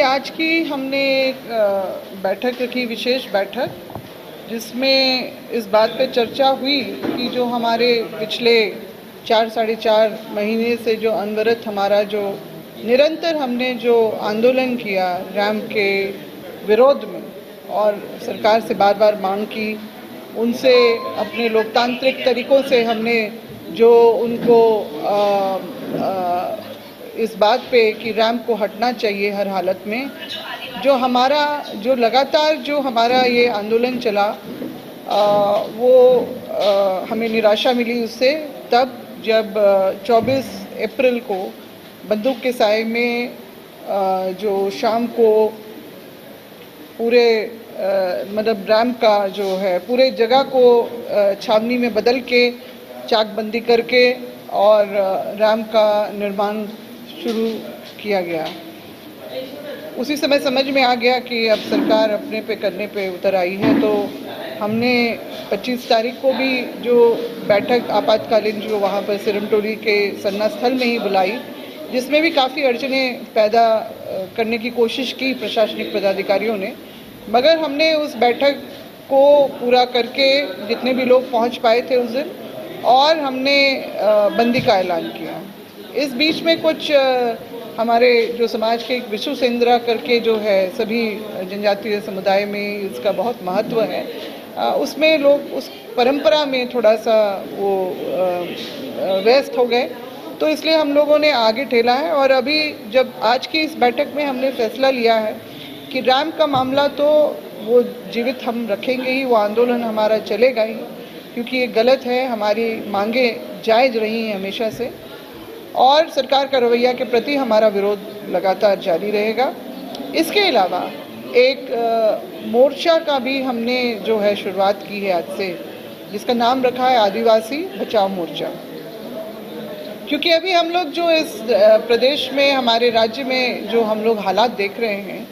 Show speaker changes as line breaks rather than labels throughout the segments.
देखिए, आज की हमने एक बैठक रखी, विशेष बैठक, जिसमें इस बात पे चर्चा हुई कि जो हमारे पिछले 4 साढ़े 4 महीने से जो अनवरत हमारा जो निरंतर हमने जो आंदोलन किया रैम के विरोध में और सरकार से बार बार मांग की, उनसे अपने लोकतांत्रिक तरीक़ों से हमने जो उनको इस बात पे कि रैम्प को हटना चाहिए हर हालत में, जो हमारा जो लगातार जो हमारा ये आंदोलन चला, वो हमें निराशा मिली उससे तब जब 24 अप्रैल को बंदूक के साए में जो शाम को पूरे मतलब रैम्प का जो है पूरे जगह को छावनी में बदल के चाकबंदी करके और रैम्प का निर्माण शुरू किया गया। उसी समय समझ में आ गया कि अब सरकार अपने पे करने पे उतर आई है, तो हमने 25 तारीख को भी जो बैठक आपातकालीन जो वहाँ पर सिरमटोली के सन्ना स्थल में ही बुलाई, जिसमें भी काफ़ी अड़चनें पैदा करने की कोशिश की प्रशासनिक पदाधिकारियों ने, मगर हमने उस बैठक को पूरा करके जितने भी लोग पहुँच पाए थे उस दिन, और हमने बंदी का ऐलान किया। इस बीच में कुछ हमारे जो समाज के एक विश्व सेंद्रा करके जो है सभी जनजातीय समुदाय में इसका बहुत महत्व है, उसमें लोग उस परंपरा में थोड़ा सा वो व्यस्त हो गए, तो इसलिए हम लोगों ने आगे ठेला है। और अभी जब आज की इस बैठक में हमने फैसला लिया है कि रैम्प का मामला तो वो जीवित हम रखेंगे ही, वो आंदोलन हमारा चलेगा ही, क्योंकि ये गलत है, हमारी मांगे जायज़ रही हैं हमेशा से, और सरकार का रवैया के प्रति हमारा विरोध लगातार जारी रहेगा। इसके अलावा एक मोर्चा का भी हमने जो है शुरुआत की है आज से, जिसका नाम रखा है आदिवासी बचाओ मोर्चा, क्योंकि अभी हम लोग जो इस प्रदेश में हमारे राज्य में जो हम लोग हालात देख रहे हैं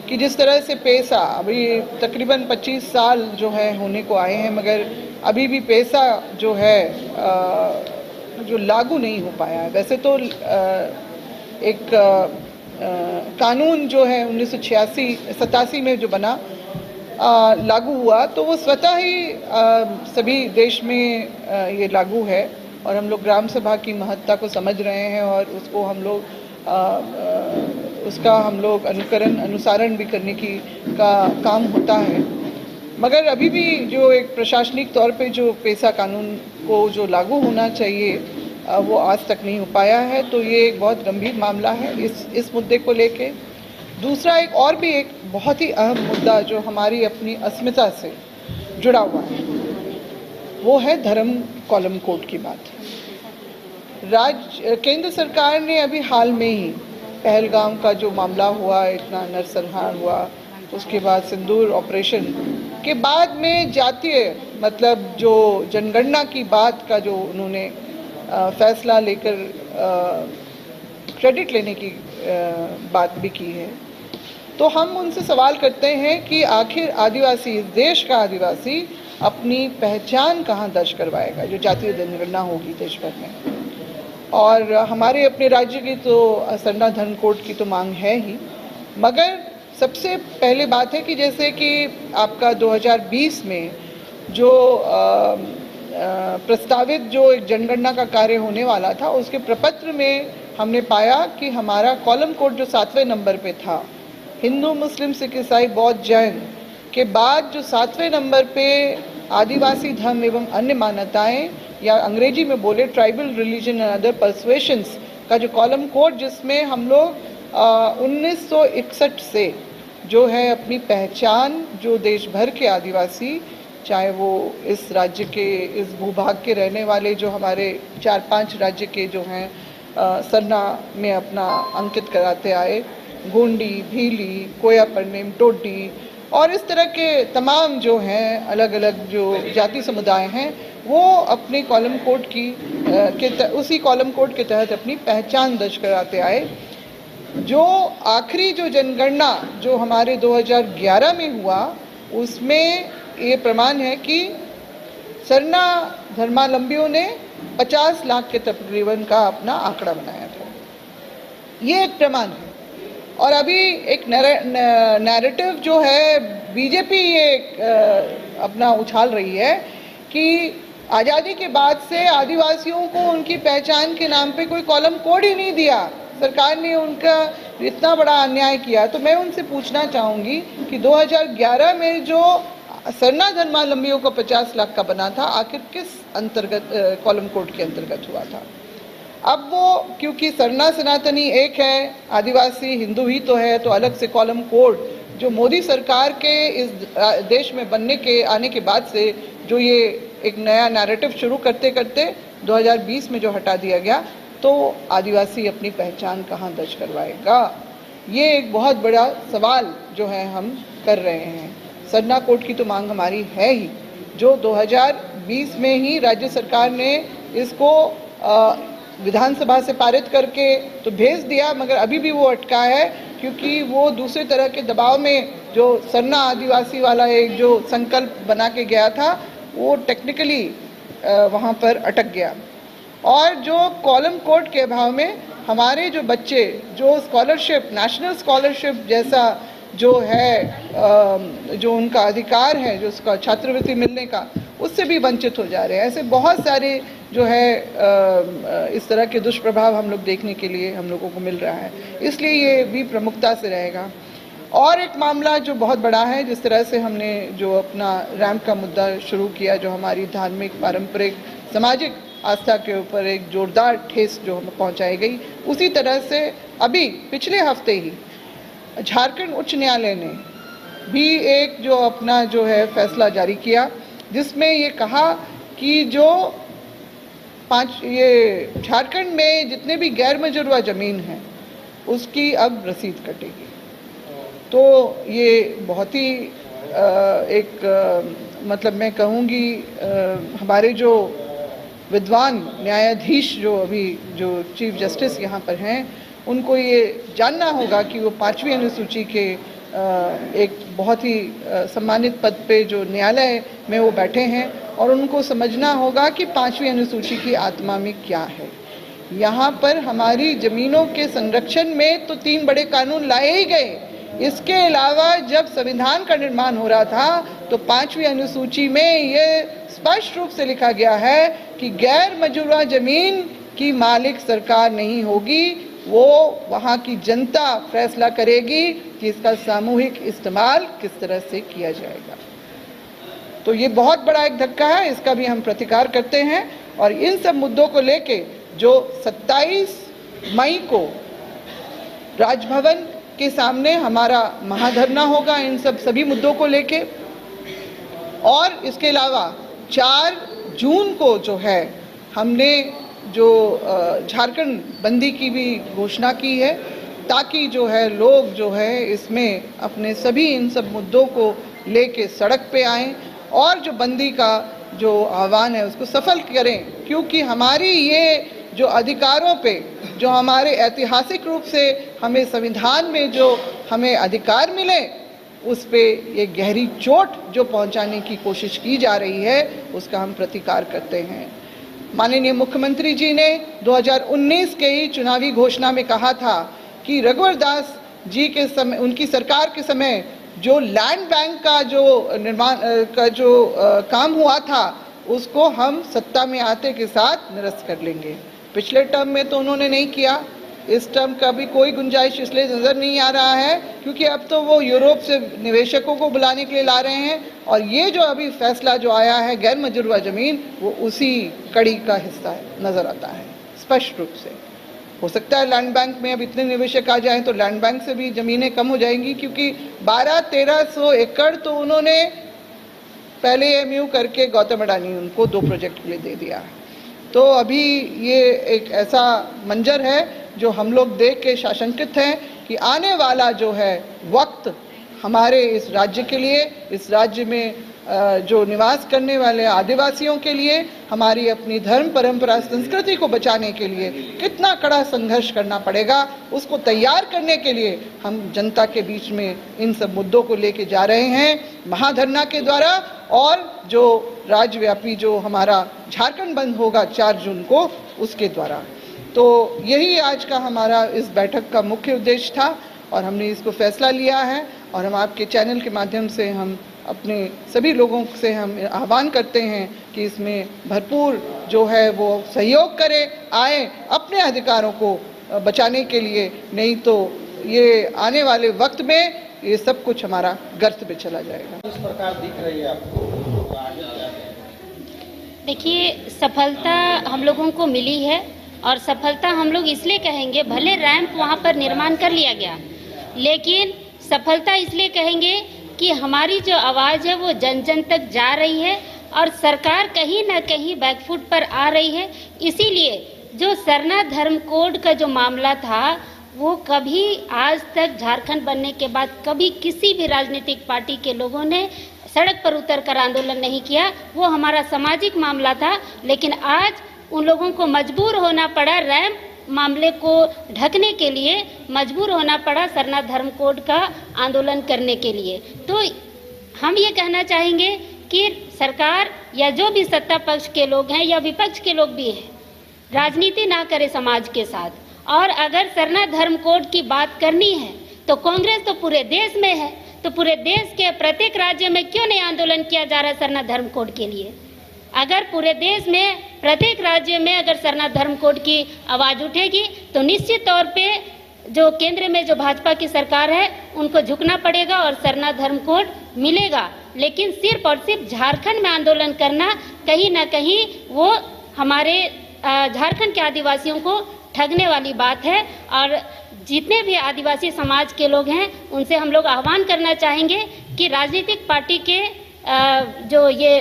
कि जिस तरह से पेशा अभी तकरीबन 25 साल जो है होने को आए हैं, मगर अभी भी पेशा जो है जो लागू नहीं हो पाया है। वैसे तो एक कानून जो है 1986 में जो बना लागू हुआ, तो वो स्वतः ही सभी देश में ये लागू है, और हम लोग ग्राम सभा की महत्ता को समझ रहे हैं, और उसको हम लोग उसका हम लोग अनुसरण भी करने की का काम होता है। मगर अभी भी जो एक प्रशासनिक तौर पे जो पेशा कानून को जो लागू होना चाहिए वो आज तक नहीं हो पाया है, तो ये एक बहुत गंभीर मामला है इस मुद्दे को लेके। दूसरा एक और भी एक बहुत ही अहम मुद्दा जो हमारी अपनी अस्मिता से जुड़ा हुआ है, वो है धर्म कॉलम कोड की बात। केंद्र सरकार ने अभी हाल में ही पहलगाम का जो मामला हुआ, इतना नरसंहार हुआ, उसके बाद सिंदूर ऑपरेशन के बाद में जातीय मतलब जो जनगणना की बात का जो उन्होंने फैसला लेकर क्रेडिट लेने की बात भी की है, तो हम उनसे सवाल करते हैं कि आखिर आदिवासी, इस देश का आदिवासी अपनी पहचान कहाँ दर्ज करवाएगा, जो जातीय जनगणना होगी देश भर में। और हमारे अपने राज्य की तो सरना धर्म कोड की तो मांग है ही, मगर सबसे पहले बात है कि जैसे कि आपका 2020 में जो प्रस्तावित जो एक जनगणना का कार्य होने वाला था, उसके प्रपत्र में हमने पाया कि हमारा कॉलम कोड जो 7वें नंबर पे था, हिंदू मुस्लिम सिख ईसाई बौद्ध जैन के बाद जो 7वें नंबर पे आदिवासी धर्म एवं अन्य मान्यताएं, या अंग्रेजी में बोले ट्राइबल रिलीजन एंड अदर पर्सुएशंस का जो कॉलम कोड, जिसमें हम लोग 1961 से जो है अपनी पहचान जो देश भर के आदिवासी, चाहे वो इस राज्य के इस भूभाग के रहने वाले जो हमारे 4-5 राज्य के जो हैं सरना में अपना अंकित कराते आए, गोंडी, भीली, कोया परनेम, टोडी और इस तरह के तमाम जो हैं अलग अलग जो जाति समुदाय हैं, वो अपने कॉलम कोड की उसी कॉलम कोड के तहत अपनी पहचान दर्ज कराते आए। जो आखिरी जो जनगणना जो हमारे 2011 में हुआ, उसमें ये प्रमाण है कि सरना धर्मावलंबियों ने 50 लाख के तकरीबन का अपना आंकड़ा बनाया था। ये एक प्रमाण है। और अभी एक नैरेटिव जो है बीजेपी ये अपना उछाल रही है कि आज़ादी के बाद से आदिवासियों को उनकी पहचान के नाम पे कोई कॉलम कोड ही नहीं दिया, सरकार ने उनका इतना बड़ा अन्याय किया। तो मैं उनसे पूछना चाहूँगी कि 2011 में जो सरना धर्मावलंबियों को 50 लाख का बना था, आखिर किस अंतर्गत कॉलम कोड के अंतर्गत हुआ था? अब वो क्योंकि सरना सनातनी एक है, आदिवासी हिंदू ही तो है, तो अलग से कॉलम कोड जो मोदी सरकार के इस देश में बनने के आने के बाद से जो ये एक नया नैरेटिव शुरू करते करते 2020 में जो हटा दिया गया, तो आदिवासी अपनी पहचान कहाँ दर्ज करवाएगा? ये एक बहुत बड़ा सवाल जो है हम कर रहे हैं। सरना कोड की तो मांग हमारी है ही, जो 2020 में ही राज्य सरकार ने इसको विधानसभा से पारित करके तो भेज दिया, मगर अभी भी वो अटका है क्योंकि वो दूसरे तरह के दबाव में जो सरना आदिवासी वाला एक जो संकल्प बना के गया था, वो टेक्निकली वहाँ पर अटक गया। और जो कॉलम कोड के अभाव में हमारे जो बच्चे जो स्कॉलरशिप, नेशनल स्कॉलरशिप जैसा जो है जो उनका अधिकार है, जो उसका छात्रवृत्ति मिलने का, उससे भी वंचित हो जा रहे हैं। ऐसे बहुत सारे जो है इस तरह के दुष्प्रभाव हम लोग देखने के लिए हम लोगों को मिल रहा है, इसलिए ये भी प्रमुखता से रहेगा। और एक मामला जो बहुत बड़ा है, जिस तरह से हमने जो अपना रैंप का मुद्दा शुरू किया, जो हमारी धार्मिक, पारंपरिक, सामाजिक आस्था के ऊपर एक जोरदार ठेस जो हमें पहुंचाई गई, उसी तरह से अभी पिछले हफ्ते ही झारखंड उच्च न्यायालय ने भी एक जो अपना जो है फैसला जारी किया, जिसमें ये कहा कि जो ये झारखंड में जितने भी गैर मजुरवा ज़मीन है उसकी अब रसीद कटेगी। तो ये बहुत ही मतलब मैं कहूँगी हमारे जो विद्वान न्यायाधीश जो अभी जो चीफ जस्टिस यहाँ पर हैं, उनको ये जानना होगा कि वो 5वीं अनुसूची के एक बहुत ही सम्मानित पद पे जो न्यायालय में वो बैठे हैं, और उनको समझना होगा कि 5वीं अनुसूची की आत्मा में क्या है। यहाँ पर हमारी ज़मीनों के संरक्षण में तो 3 बड़े कानून लाए ही गए। इसके अलावा जब संविधान का निर्माण हो रहा था तो 5वीं अनुसूची में ये स्पष्ट रूप से लिखा गया है कि गैर मजुरा ज़मीन की मालिक सरकार नहीं होगी, वो वहाँ की जनता फैसला करेगी कि इसका सामूहिक इस्तेमाल किस तरह से किया जाएगा। तो ये बहुत बड़ा एक धक्का है, इसका भी हम प्रतिकार करते हैं। और इन सब मुद्दों को लेके जो 27 मई को राजभवन के सामने हमारा महाधरना होगा इन सभी मुद्दों को लेके, और इसके अलावा 4 जून को जो है हमने जो झारखंड बंदी की भी घोषणा की है, ताकि जो है लोग जो है इसमें अपने सभी इन सब मुद्दों को लेके सड़क पे आएं और जो बंदी का जो आह्वान है उसको सफल करें। क्योंकि हमारी ये जो अधिकारों पे जो हमारे ऐतिहासिक रूप से हमें संविधान में जो हमें अधिकार मिले, उस पे ये गहरी चोट जो पहुंचाने की कोशिश की जा रही है, उसका हम प्रतिकार करते हैं। माननीय मुख्यमंत्री जी ने 2019 के ही चुनावी घोषणा में कहा था कि रघुवर दास जी के समय, उनकी सरकार के समय जो लैंड बैंक का जो निर्माण का जो काम हुआ था, उसको हम सत्ता में आते के साथ निरस्त कर लेंगे। पिछले टर्म में तो उन्होंने नहीं किया, इस टर्म का भी कोई गुंजाइश इसलिए नज़र नहीं आ रहा है क्योंकि अब तो वो यूरोप से निवेशकों को बुलाने के लिए ला रहे हैं, और ये जो अभी फैसला जो आया है गैर मजुरवा ज़मीन, वो उसी कड़ी का हिस्सा नज़र आता है स्पष्ट रूप से। हो सकता है लैंड बैंक में अब इतने निवेशक आ जाएं तो लैंड बैंक से भी ज़मीनें कम हो जाएंगी, क्योंकि 1200-1300 एकड़ तो उन्होंने पहले एमयू करके गौतम अडानी उनको 2 प्रोजेक्ट के लिए दे दिया। तो अभी ये एक ऐसा मंजर है जो हम लोग देख के शाशंकित हैं कि आने वाला जो है वक्त हमारे इस राज्य के लिए, इस राज्य में जो निवास करने वाले आदिवासियों के लिए, हमारी अपनी धर्म परंपरा संस्कृति को बचाने के लिए कितना कड़ा संघर्ष करना पड़ेगा, उसको तैयार करने के लिए हम जनता के बीच में इन सब मुद्दों को लेके जा रहे हैं महाधरना के द्वारा, और जो राज्यव्यापी जो हमारा झारखंड बंद होगा 4 जून को, उसके द्वारा। तो यही आज का हमारा इस बैठक का मुख्य उद्देश्य था। और हमने इसको फैसला लिया है और हम आपके चैनल के माध्यम से हम अपने सभी लोगों से हम आह्वान करते हैं कि इसमें भरपूर जो है वो सहयोग करें, आए अपने अधिकारों को बचाने के लिए, नहीं तो ये आने वाले वक्त में ये सब कुछ हमारा गर्त में चला जाएगा।
इस प्रकार दिख रही है आपको आगे?
देखिए, सफलता हम लोगों को मिली है और सफलता हम लोग इसलिए कहेंगे, भले रैंप वहाँ पर निर्माण कर लिया गया, लेकिन सफलता इसलिए कहेंगे कि हमारी जो आवाज़ है वो जन जन तक जा रही है और सरकार कहीं ना कहीं बैकफुट पर आ रही है। इसीलिए जो सरना धर्म कोड का जो मामला था वो कभी आज तक झारखंड बनने के बाद कभी किसी भी राजनीतिक पार्टी के लोगों ने सड़क पर उतरकर आंदोलन नहीं किया। वो हमारा सामाजिक मामला था, लेकिन आज उन लोगों को मजबूर होना पड़ा, रैंप मामले को ढकने के लिए मजबूर होना पड़ा सरना धर्म कोड का आंदोलन करने के लिए। तो हम ये कहना चाहेंगे कि सरकार या जो भी सत्ता पक्ष के लोग हैं या विपक्ष के लोग भी हैं, राजनीति ना करे समाज के साथ। और अगर सरना धर्म कोड की बात करनी है तो कांग्रेस तो पूरे देश में है, तो पूरे देश के प्रत्येक राज्य में क्यों नहीं आंदोलन किया जा रहा है सरना धर्म कोड के लिए? अगर पूरे देश में प्रत्येक राज्य में अगर सरना धर्म कोड की आवाज़ उठेगी तो निश्चित तौर पे जो केंद्र में जो भाजपा की सरकार है उनको झुकना पड़ेगा और सरना धर्म कोड मिलेगा। लेकिन सिर्फ और सिर्फ झारखंड में आंदोलन करना कहीं ना कहीं वो हमारे झारखंड के आदिवासियों को ठगने वाली बात है। और जितने भी आदिवासी समाज के लोग हैं उनसे हम लोग आह्वान करना चाहेंगे कि राजनीतिक पार्टी के जो ये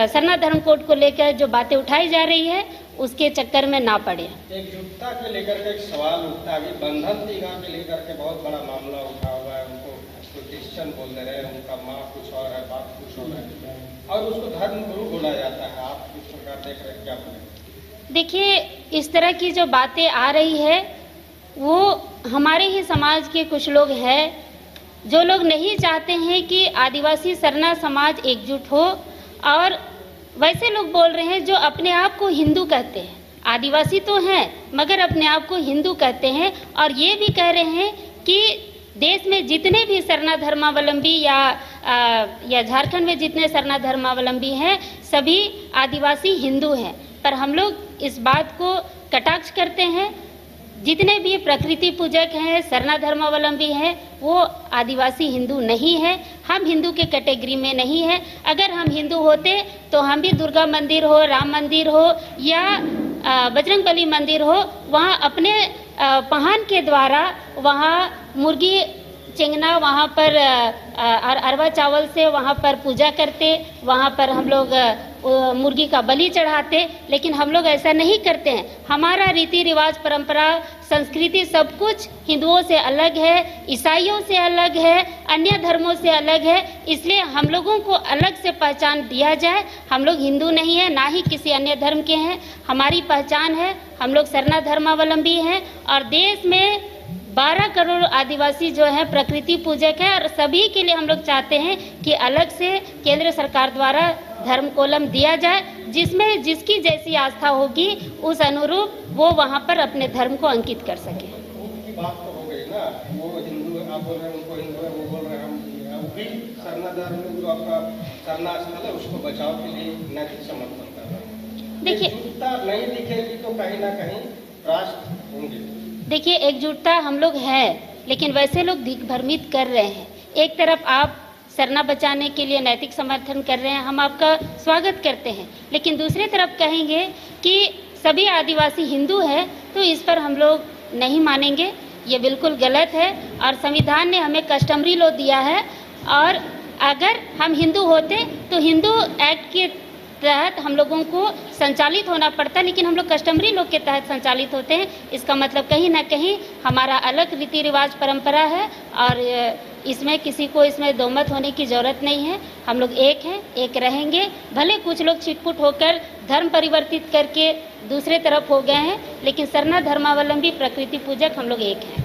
सरना धर्म कोड को लेकर जो बातें उठाई जा रही है उसके चक्कर में ना पड़े।
एकजुटता के लेकर के एक सवाल उठता है, बंधन दीघा के लेकर के बहुत बड़ा मामला उठा हुआ है। उनको क्रिश्चियन बोल दे रहे हैं, उनका माँ कुछ और है, बाप कुछ और है, और उसको धर्म गुरु बोला जाता है। आप किस प्रकार देख रहे हैं, क्या बोलें?
देखिए, इस तरह की जो बातें आ रही है वो हमारे ही समाज के कुछ लोग हैं जो लोग नहीं चाहते हैं कि आदिवासी सरना समाज एकजुट हो, और वैसे लोग बोल रहे हैं जो अपने आप को हिंदू कहते हैं, आदिवासी तो हैं मगर अपने आप को हिंदू कहते हैं, और ये भी कह रहे हैं कि देश में जितने भी सरना धर्मावलंबी या झारखंड में जितने सरना धर्मावलंबी हैं सभी आदिवासी हिंदू हैं। पर हम लोग इस बात को कटाक्ष करते हैं, जितने भी प्रकृति पूजक हैं, सरना धर्मावलंबी हैं, वो आदिवासी हिंदू नहीं है, हम हिंदू के कैटेगरी में नहीं है। अगर हम हिंदू होते तो हम भी दुर्गा मंदिर हो, राम मंदिर हो या बजरंगबली मंदिर हो, वहाँ अपने पहान के द्वारा वहाँ मुर्गी चिंगना, वहाँ पर अरवा चावल से वहाँ पर पूजा करते, वहाँ पर हम लोग मुर्गी का बलि चढ़ाते। लेकिन हम लोग ऐसा नहीं करते हैं। हमारा रीति रिवाज, परंपरा, संस्कृति सब कुछ हिंदुओं से अलग है, ईसाइयों से अलग है, अन्य धर्मों से अलग है। इसलिए हम लोगों को अलग से पहचान दिया जाए। हम लोग हिंदू नहीं है, ना ही किसी अन्य धर्म के हैं। हमारी पहचान है, हम लोग सरना धर्मावलंबी हैं और देश में 12 करोड़ आदिवासी जो है प्रकृति पूजक है, और सभी के लिए हम लोग चाहते हैं कि अलग से केंद्र सरकार द्वारा धर्म कोलम दिया जाए, जिसमें जिसकी जैसी आस्था होगी उस अनुरूप वो वहाँ पर अपने धर्म को अंकित कर सके।
उनकी बात तो हो गई ना, वो हिंदू है, आप बोल रहे हैं उनको हिंदू है, वो बोल रहे हैं हम भी सरना धर्म जो आपका सरना स्थल है उसको बचाव के लिए नैतिक समर्थन कर रहे हैं। देखिए, एकजुटता नहीं दिखेगी तो कहीं ना कहीं राष्ट्र होंगे।
देखिए, एकजुटता हम लोग हैं, लेकिन वैसे लोग दिग्भ्रमित कर रहे हैं। एक तरफ आप सरना बचाने के लिए नैतिक समर्थन कर रहे हैं, हम आपका स्वागत करते हैं, लेकिन दूसरी तरफ कहेंगे कि सभी आदिवासी हिंदू हैं तो इस पर हम लोग नहीं मानेंगे। ये बिल्कुल गलत है और संविधान ने हमें कस्टमरी लॉ दिया है, और अगर हम हिंदू होते तो हिंदू एक्ट के तहत हम लोगों को संचालित होना पड़ता, लेकिन हम लोग कस्टमरी लॉ के तहत संचालित होते हैं। इसका मतलब कहीं ना कहीं हमारा अलग रीति रिवाज परंपरा है और इसमें किसी को इसमें दोमत होने की ज़रूरत नहीं है। हम लोग एक हैं, एक रहेंगे। भले कुछ लोग छिटपुट होकर धर्म परिवर्तित करके दूसरे तरफ हो गए हैं, लेकिन सरना धर्मावलंबी प्रकृति पूजक हम लोग एक हैं।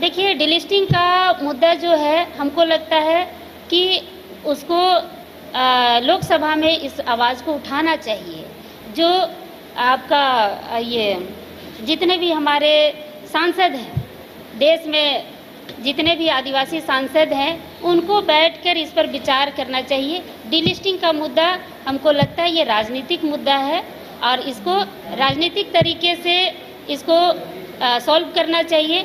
देखिए, डिलिस्टिंग का मुद्दा जो है हमको लगता है कि उसको लोकसभा में इस आवाज़ को उठाना चाहिए। जो आपका ये जितने भी हमारे सांसद हैं, देश में जितने भी आदिवासी सांसद हैं, उनको बैठकर इस पर विचार करना चाहिए। डीलिस्टिंग का मुद्दा हमको लगता है ये राजनीतिक मुद्दा है और इसको राजनीतिक तरीके से इसको सॉल्व करना चाहिए।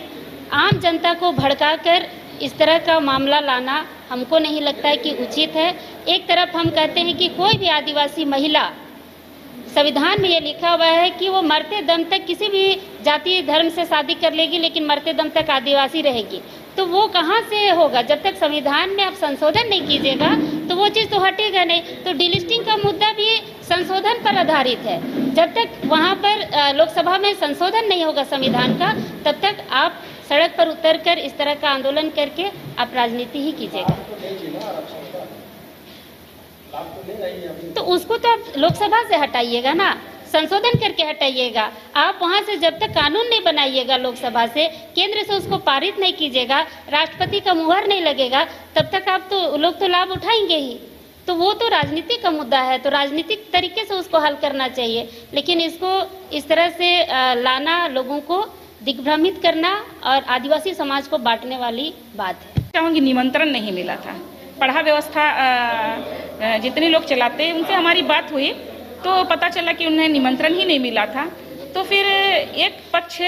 आम जनता को भड़काकर इस तरह का मामला लाना हमको नहीं लगता है कि उचित है। एक तरफ हम कहते हैं कि कोई भी आदिवासी महिला, संविधान में ये लिखा हुआ है कि वो मरते दम तक किसी भी जाति धर्म से शादी कर लेगी, लेकिन मरते दम तक आदिवासी रहेगी। तो वो कहाँ से होगा? जब तक संविधान में आप संशोधन नहीं कीजिएगा तो वो चीज़ तो हटेगा नहीं। तो डीलिस्टिंग का मुद्दा भी संशोधन पर आधारित है। जब तक वहाँ पर लोकसभा में संशोधन नहीं होगा संविधान का, तब तक आप सड़क पर उतरकर इस तरह का आंदोलन करके आप राजनीति ही कीजिएगा। तो उसको तो आप लोकसभा से हटाइएगा ना, संशोधन करके हटाइएगा। आप वहाँ से जब तक कानून नहीं बनाइएगा, लोकसभा से केंद्र से उसको पारित नहीं कीजिएगा, राष्ट्रपति का मुहर नहीं लगेगा, तब तक आप तो लोग तो लाभ उठाएंगे ही। तो वो तो राजनीति का मुद्दा है, तो राजनीतिक तरीके से उसको हल करना चाहिए। लेकिन इसको इस तरह से लाना, लोगों को दिग्भ्रमित करना और आदिवासी समाज को बांटने वाली बात है।
चाहूँगी निमंत्रण नहीं मिला था। पढ़ा व्यवस्था जितने लोग चलाते हैं उनसे हमारी बात हुई तो पता चला कि उन्हें निमंत्रण ही नहीं मिला था। तो फिर एक पक्ष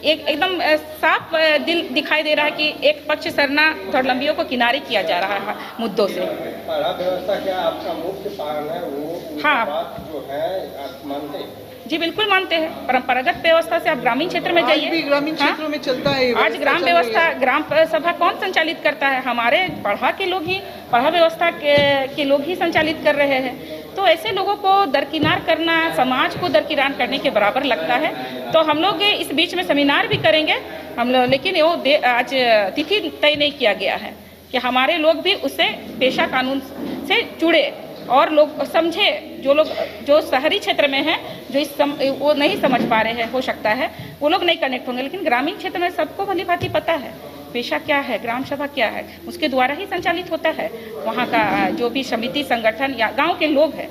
एकदम साफ दिल दिखाई दे रहा है कि एक पक्ष सरना धड़लंबियों को किनारे किया जा रहा है मुद्दों से।
पढ़ा व्यवस्था क्या आपका मुख्य कारण है? वो
हाँ,
बात जो है आप मानते हैं?
जी बिल्कुल मानते हैं। परंपरागत व्यवस्था से आप ग्रामीण क्षेत्र में जाइए,
आज भी ग्रामीण क्षेत्रों में चलता है।
आज ग्राम व्यवस्था, ग्राम सभा कौन संचालित करता है? हमारे पढ़ा के लोग ही, पढ़ा व्यवस्था के लोग ही संचालित कर रहे हैं। तो ऐसे लोगों को दरकिनार करना समाज को दरकिनार करने के बराबर लगता है। तो हम लोग इस बीच में सेमिनार भी करेंगे हम लोग, लेकिन वो आज तिथि तय नहीं किया गया है कि हमारे लोग भी उससे पेशा कानून से जुड़े और लोग समझे। जो लोग जो शहरी क्षेत्र में हैं, जो वो नहीं समझ पा रहे हैं, हो सकता है वो लोग नहीं कनेक्ट होंगे, लेकिन ग्रामीण क्षेत्र में सबको भली भांति पता है पेशा क्या है, ग्राम सभा क्या है, उसके द्वारा ही संचालित होता है। वहाँ का जो भी समिति, संगठन या गांव के लोग हैं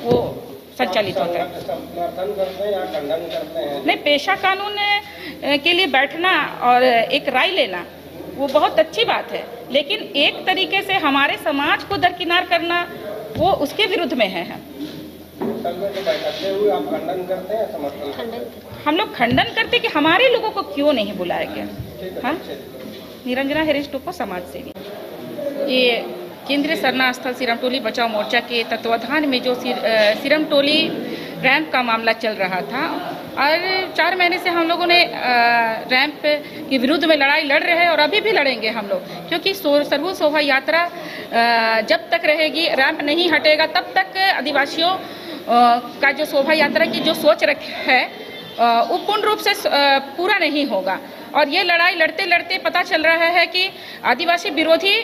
वो संचालित होता है।
समर्थन करते हैं या खंडन करते हैं?
नहीं, पेशा कानून के लिए बैठना और एक राय लेना वो बहुत अच्छी बात है, लेकिन एक तरीके से हमारे समाज को दरकिनार करना वो उसके विरुद्ध में है।
बैठते हुए आप खंडन करते हैं, समर्थन?
हम लोग खंडन करते कि हमारे लोगों को क्यों नहीं बुलाया गया। हाँ, निरंजना हेरिस टोपो, समाज सेवी। ये केंद्रीय सरना स्थल सिरमटोली बचाओ मोर्चा के तत्वाधान में जो सिरमटोली रैंप का मामला चल रहा था और 4 महीने से हम लोगों ने रैंप के विरुद्ध में लड़ाई लड़ रहे हैं और अभी भी लड़ेंगे हम लोग, क्योंकि सर्व शोभा यात्रा जब तक रहेगी, रैंप नहीं हटेगा, तब तक आदिवासियों का जो शोभा यात्रा की जो सोच है वो पूर्ण रूप से पूरा नहीं होगा। और ये लड़ाई लड़ते लड़ते पता चल रहा है कि आदिवासी विरोधी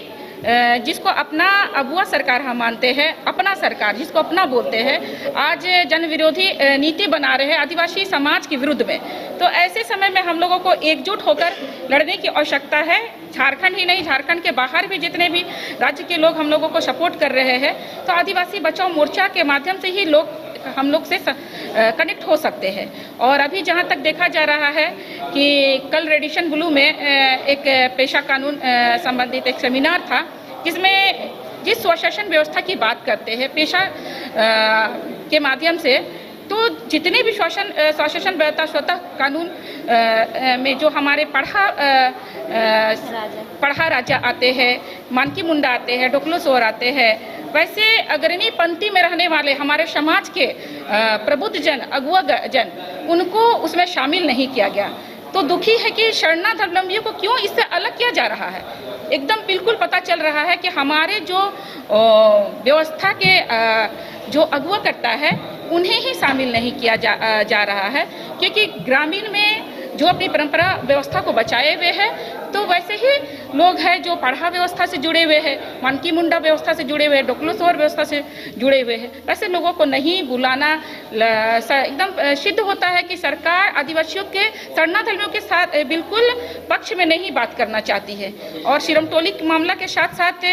जिसको अपना अगुआ सरकार हम मानते हैं, अपना सरकार जिसको अपना बोलते हैं, आज जन विरोधी नीति बना रहे हैं आदिवासी समाज के विरुद्ध में। तो ऐसे समय में हम लोगों को एकजुट होकर लड़ने की आवश्यकता है। झारखंड ही नहीं, झारखंड के बाहर भी जितने भी राज्य के लोग हम लोगों को सपोर्ट कर रहे हैं, तो आदिवासी बचाओ मोर्चा के माध्यम से ही लोग हम लोग से कनेक्ट हो सकते हैं। और अभी जहां तक देखा जा रहा है कि कल रेडिशन ब्लू में एक पेशा कानून संबंधित एक सेमिनार था, जिसमें जिस स्वशासन व्यवस्था की बात करते हैं पेशा के माध्यम से, तो जितने भी स्वशासन व्यवस्था स्वतः कानून में जो हमारे पढ़ा राजा आते हैं, मानकी मुंडा आते हैं, डोकलो सोर आते हैं, वैसे अग्रणी पंक्ति में रहने वाले हमारे समाज के प्रबुद्ध जन, अगुआ जन, उनको उसमें शामिल नहीं किया गया। तो दुखी है कि शरणा धर्मावलंबियों को क्यों इससे अलग किया जा रहा है। एकदम बिल्कुल पता चल रहा है कि हमारे जो व्यवस्था के जो अगुआ करता है उन्हें ही शामिल नहीं किया जा रहा है, क्योंकि ग्रामीण में जो अपनी परंपरा व्यवस्था को बचाए हुए हैं, तो वैसे ही लोग हैं जो पढ़ा व्यवस्था से जुड़े हुए हैं, मानकी मुंडा व्यवस्था से जुड़े हुए हैं, डोकलोसोर व्यवस्था से जुड़े हुए हैं। वैसे लोगों को नहीं बुलाना एकदम सिद्ध होता है कि सरकार आदिवासियों के शरणा धर्मियों के साथ बिल्कुल पक्ष में नहीं बात करना चाहती है। और सिरमटोली मामला के साथ साथ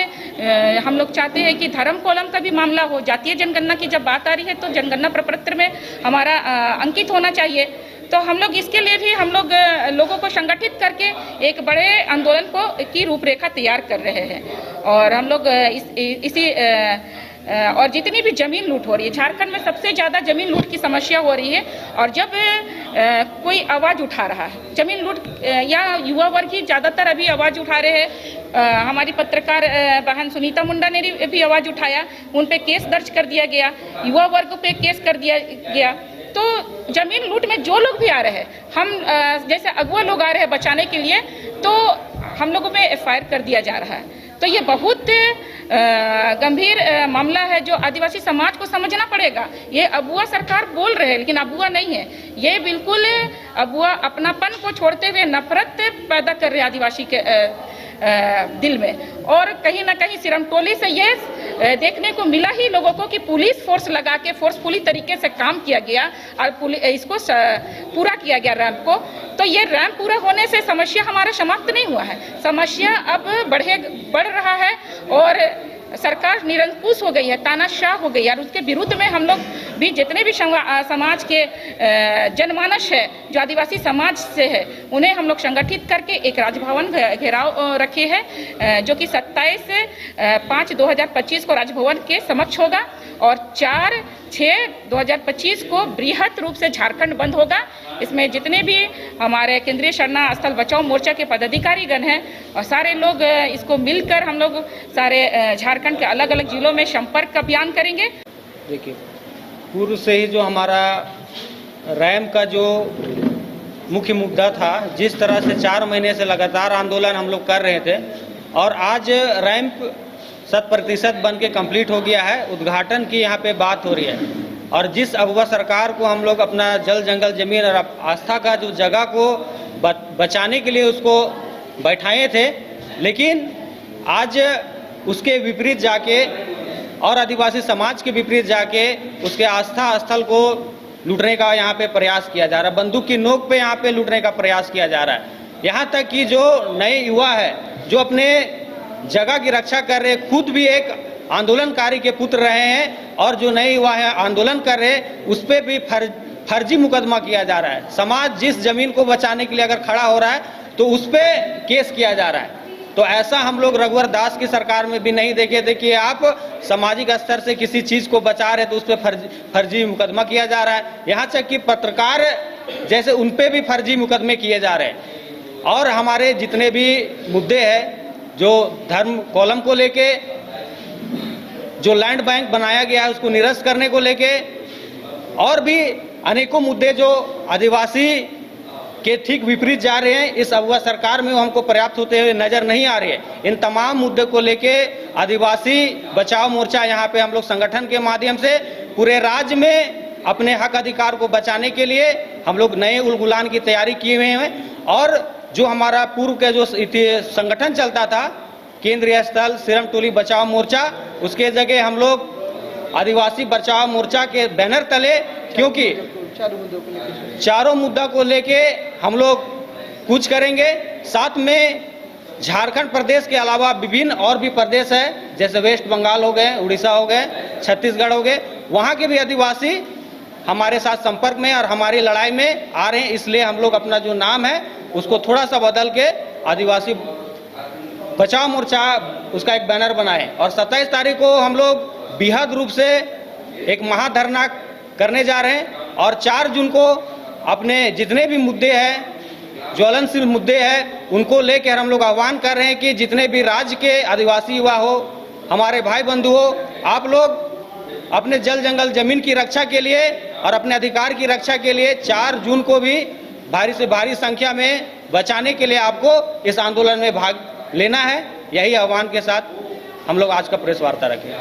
हम लोग चाहते हैं कि धर्म कोलम का भी मामला हो। जातीय जनगणना की जब बात आ रही है तो जनगणना प्रपत्र में हमारा अंकित होना चाहिए। तो हम लोग इसके लिए भी हम लोग लोगों को संगठित करके एक बड़े आंदोलन की रूपरेखा तैयार कर रहे हैं। और हम लोग इसी और जितनी भी जमीन लूट हो रही है, झारखंड में सबसे ज़्यादा जमीन लूट की समस्या हो रही है। और जब कोई आवाज़ उठा रहा है जमीन लूट, या युवा वर्ग ही ज़्यादातर अभी आवाज़ उठा रहे हैं। हमारी पत्रकार बहन सुनीता मुंडा ने भी आवाज़ उठाया, उन पे केस दर्ज कर दिया गया, युवा वर्ग पे केस कर दिया गया। तो जमीन लूट में जो लोग भी आ रहे हैं, हम जैसे अगुआ लोग आ रहे हैं बचाने के लिए, तो हम लोगों पे FIR कर दिया जा रहा है। तो ये बहुत गंभीर मामला है जो आदिवासी समाज को समझना पड़ेगा। ये अबुआ सरकार बोल रहे हैं लेकिन अबुआ नहीं है, ये बिल्कुल अबुआ अपनापन को छोड़ते हुए नफरत पैदा कर रहे हैं आदिवासी के दिल में। और कहीं ना कहीं सिरमटोली से ये देखने को मिला ही लोगों को कि पुलिस फोर्स लगा के फोर्सफुली तरीके से काम किया गया और इसको पूरा किया गया रैंप को। तो ये रैंप पूरा होने से समस्या हमारा समाप्त नहीं हुआ है, समस्या अब बढ़ रहा है और सरकार निरंकुश हो गई है, तानाशाह हो गई है। और उसके विरुद्ध में हम लोग भी जितने भी समाज के जनमानस है जो आदिवासी समाज से है, उन्हें हम लोग संगठित करके एक राजभवन घेराव रखे हैं, जो कि 27/5/2025 को राजभवन के समक्ष होगा और 4/6/2025 को बृहत रूप से झारखंड बंद होगा। इसमें जितने भी हमारे केंद्रीय शरणा स्थल बचाओ मोर्चा के पदाधिकारी गण हैं और सारे लोग इसको मिलकर हम लोग सारे झारखंड के अलग अलग जिलों में संपर्क अभियान करेंगे।
देखिए, पूर्व से ही जो हमारा रैंप का जो मुख्य मुद्दा था, जिस तरह से 4 महीने से लगातार आंदोलन हम लोग कर रहे थे और आज रैंप 100% बन के कंप्लीट हो गया है, उद्घाटन की यहाँ पे बात हो रही है। और जिस अगवा सरकार को हम लोग अपना जल जंगल जमीन और आस्था का जो जगह को बचाने के लिए उसको बैठाए थे, लेकिन आज उसके विपरीत जाके और आदिवासी समाज के विपरीत जाके उसके आस्था स्थल को लूटने का यहाँ पे प्रयास किया जा रहा है, बंदूक की नोक पे यहाँ पे लूटने का प्रयास किया जा रहा है। यहाँ तक कि जो नए युवा है जो अपने जगह की रक्षा कर रहे, खुद भी एक आंदोलनकारी के पुत्र रहे हैं और जो नए युवा है आंदोलन कर रहे, उस पर भी फर्जी मुकदमा किया जा रहा है। समाज जिस जमीन को बचाने के लिए अगर खड़ा हो रहा है तो उस पर केस किया जा रहा है। तो ऐसा हम लोग रघुवर दास की सरकार में भी नहीं देखे थे कि आप सामाजिक स्तर से किसी चीज को बचा रहे तो उस पर फर्जी मुकदमा किया जा रहा है। यहाँ तक कि पत्रकार जैसे उन पे भी फर्जी मुकदमे किए जा रहे हैं। और हमारे जितने भी मुद्दे हैं, जो धर्म कॉलम को लेके, जो लैंड बैंक बनाया गया है उसको निरस्त करने को लेके, और भी अनेकों मुद्दे जो आदिवासी के ठीक विपरीत जा रहे हैं, इस अगवा सरकार में वो हमको पर्याप्त होते हुए नजर नहीं आ रहे हैं। इन तमाम मुद्दे को लेके आदिवासी बचाओ मोर्चा यहाँ पे हम लोग संगठन के माध्यम से पूरे राज्य में अपने हक अधिकार को बचाने के लिए हम लोग नए उलगुलान की तैयारी किए हुए हैं। और जो हमारा पूर्व का जो संगठन चलता था केंद्रीय स्थल सिरमटोली बचाओ मोर्चा, उसके जगह हम लोग आदिवासी बचाओ मोर्चा के बैनर तले, क्योंकि चारों मुद्दा को लेके हम लोग कुछ करेंगे। साथ में झारखंड प्रदेश के अलावा विभिन्न और भी प्रदेश है, जैसे वेस्ट बंगाल हो गए, उड़ीसा हो गए, छत्तीसगढ़ हो गए, वहाँ के भी आदिवासी हमारे साथ संपर्क में और हमारी लड़ाई में आ रहे हैं। इसलिए हम लोग अपना जो नाम है उसको थोड़ा सा बदल के आदिवासी बचाओ मोर्चा उसका एक बैनर बनाए। और 27 तारीख को हम लोग बृहद रूप से एक महाधरना करने जा रहे हैं। और 4 जून को अपने जितने भी मुद्दे हैं, ज्वलनशील मुद्दे हैं, उनको लेकर हम लोग आह्वान कर रहे हैं कि जितने भी राज्य के आदिवासी युवा हो, हमारे भाई बंधु हो, आप लोग अपने जल जंगल जमीन की रक्षा के लिए और अपने अधिकार की रक्षा के लिए 4 जून को भी भारी से भारी संख्या में बचाने के लिए आपको इस आंदोलन में भाग लेना है। यही आह्वान के साथ हम लोग आज का प्रेस वार्ता रखें।